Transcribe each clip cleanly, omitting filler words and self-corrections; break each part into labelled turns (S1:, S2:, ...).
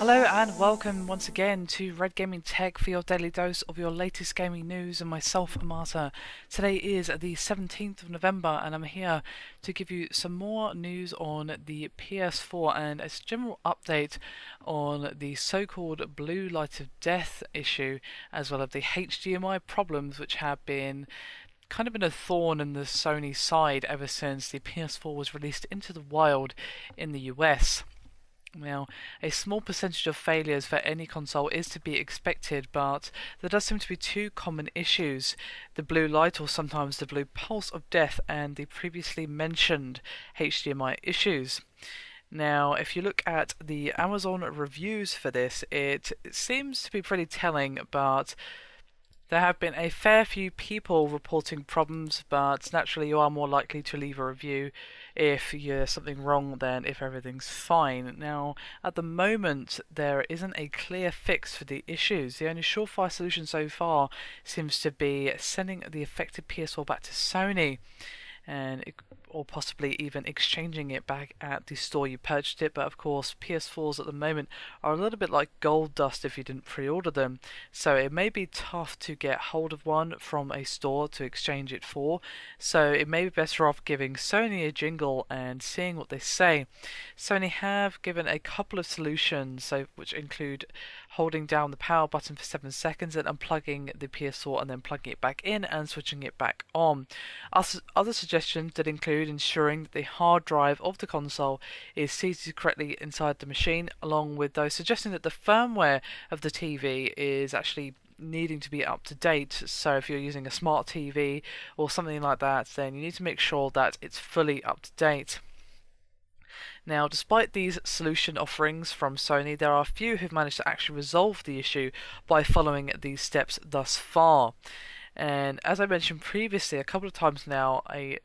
S1: Hello and welcome once again to Red Gaming Tech for your daily dose of your latest gaming news and myself, Amata. Today is the 17th of November and I'm here to give you some more news on the PS4 and a general update on the so-called blue light of death issue, as well as the HDMI problems which have been kind of been a thorn in the Sony side ever since the PS4 was released into the wild in the US. Now, a small percentage of failures for any console is to be expected, but there does seem to be two common issues: the blue light, or sometimes the blue pulse of death, and the previously mentioned HDMI issues. Now, if you look at the Amazon reviews for this, it seems to be pretty telling, but there have been a fair few people reporting problems, but naturally you are more likely to leave a review if there's something wrong than if everything's fine. Now, at the moment, there isn't a clear fix for the issues. The only surefire solution so far seems to be sending the affected PS4 back to Sony, or possibly even exchanging it back at the store you purchased it. But of course, PS4s at the moment are a little bit like gold dust if you didn't pre-order them, so it may be tough to get hold of one from a store to exchange it for. So it may be better off giving Sony a jingle and seeing what they say. Sony have given a couple of solutions, which include holding down the power button for 7 seconds and unplugging the PS4 and then plugging it back in and switching it back on. Other suggestions that include ensuring that the hard drive of the console is seated correctly inside the machine, along with those suggesting that the firmware of the TV is actually needing to be up to date. So if you're using a smart TV or something like that, then you need to make sure that it's fully up to date. Now, despite these solution offerings from Sony, there are a few who've managed to actually resolve the issue by following these steps thus far. And as I mentioned previously a couple of times now, a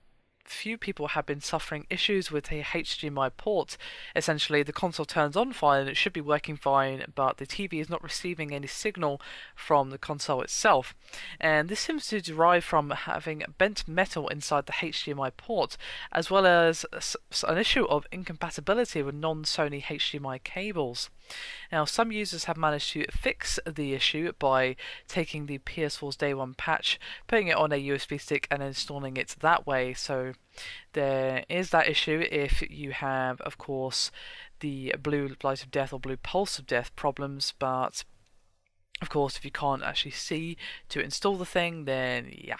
S1: few people have been suffering issues with a HDMI port. Essentially, the console turns on fine and it should be working fine, but the TV is not receiving any signal from the console itself. And this seems to derive from having bent metal inside the HDMI port, as well as an issue of incompatibility with non-Sony HDMI cables. Now, some users have managed to fix the issue by taking the PS4's Day 1 patch, putting it on a USB stick and installing it that way. So there is that issue if you have, of course, the blue light of death or blue pulse of death problems, but of course if you can't actually see to install the thing, then yeah.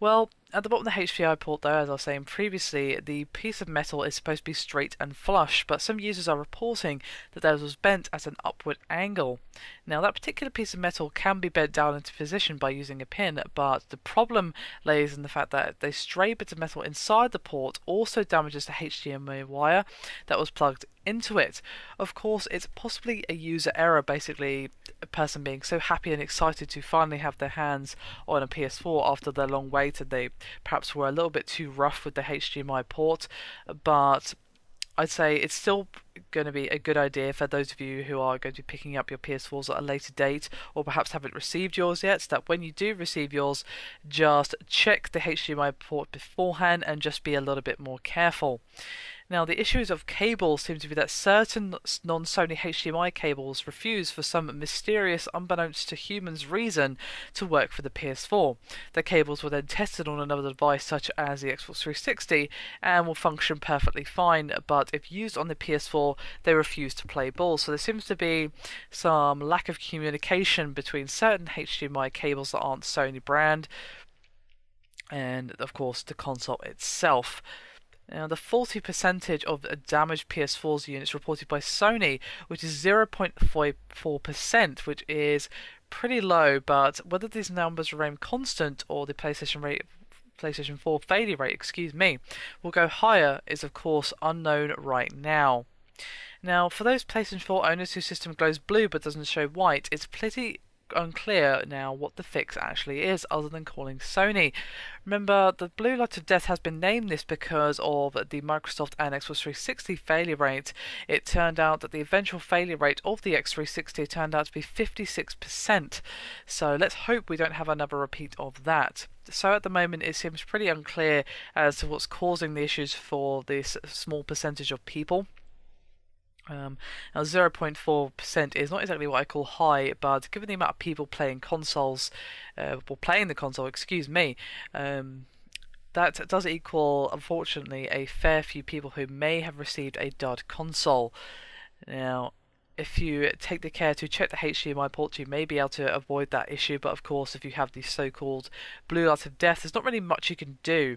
S1: Well, at the bottom of the HDMI port though, as I was saying previously, the piece of metal is supposed to be straight and flush, but some users are reporting that theirs was bent at an upward angle. Now, that particular piece of metal can be bent down into position by using a pin, but the problem lays in the fact that the stray bit of metal inside the port also damages the HDMI wire that was plugged into it. Of course, it's possibly a user error, basically a person being so happy and excited to finally have their hands on a PS4 after their long wait, and they perhaps were a little bit too rough with the HDMI port. But I'd say it's still going to be a good idea for those of you who are going to be picking up your PS4s at a later date, or perhaps haven't received yours yet, so that when you do receive yours, just check the HDMI port beforehand and just be a little bit more careful. Now, the issues of cables seem to be that certain non-Sony HDMI cables refuse, for some mysterious, unbeknownst to humans reason, to work for the PS4. The cables were then tested on another device such as the Xbox 360 and will function perfectly fine, but if used on the PS4, they refuse to play ball. So there seems to be some lack of communication between certain HDMI cables that aren't Sony brand and, of course, the console itself. Now, the faulty percentage of damaged PS4's units reported by Sony, which is 0.54%, which is pretty low, but whether these numbers remain constant or the PlayStation 4 failure rate, will go higher is of course unknown right now. Now, for those PlayStation 4 owners whose system glows blue but doesn't show white, it's pretty unclear now what the fix actually is, other than calling Sony. Remember, the blue light of death has been named this because of the Microsoft and Xbox 360 failure rate. It turned out that the eventual failure rate of the X360 turned out to be 56%. So let's hope we don't have another repeat of that. So at the moment it seems pretty unclear as to what's causing the issues for this small percentage of people. Now 0.4% is not exactly what I call high, but given the amount of people playing consoles, or playing the console, excuse me, that does equal, unfortunately, a fair few people who may have received a dud console. Now, if you take the care to check the HDMI ports, you may be able to avoid that issue, but of course, if you have the so-called blue light of death, there's not really much you can do,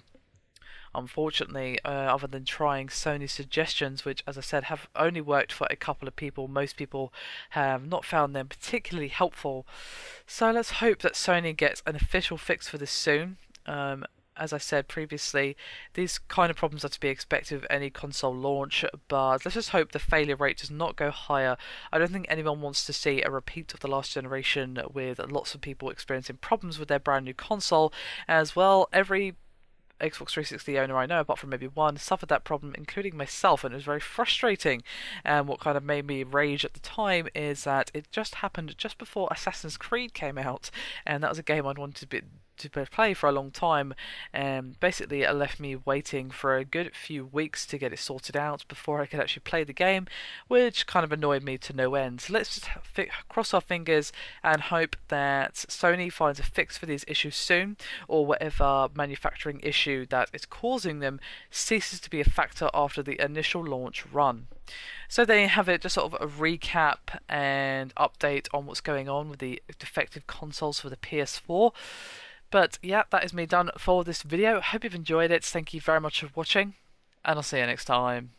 S1: unfortunately, other than trying Sony's suggestions, which, as I said, have only worked for a couple of people. Most people have not found them particularly helpful. So let's hope that Sony gets an official fix for this soon. As I said previously, these kind of problems are to be expected with any console launch, but let's just hope the failure rate does not go higher. I don't think anyone wants to see a repeat of the last generation with lots of people experiencing problems with their brand new console. As well, every Xbox 360 owner I know, apart from maybe one, suffered that problem, including myself, and it was very frustrating. And what kind of made me rage at the time is that it just happened just before Assassin's Creed came out, and that was a game I'd wanted to play for a long time, and basically it left me waiting for a good few weeks to get it sorted out before I could actually play the game, which kind of annoyed me to no end. So let's just cross our fingers and hope that Sony finds a fix for these issues soon, or whatever manufacturing issue that is causing them ceases to be a factor after the initial launch run. So there you have it, just sort of a recap and update on what's going on with the defective consoles for the PS4. But yeah, that is me done for this video. Hope you've enjoyed it. Thank you very much for watching, and I'll see you next time.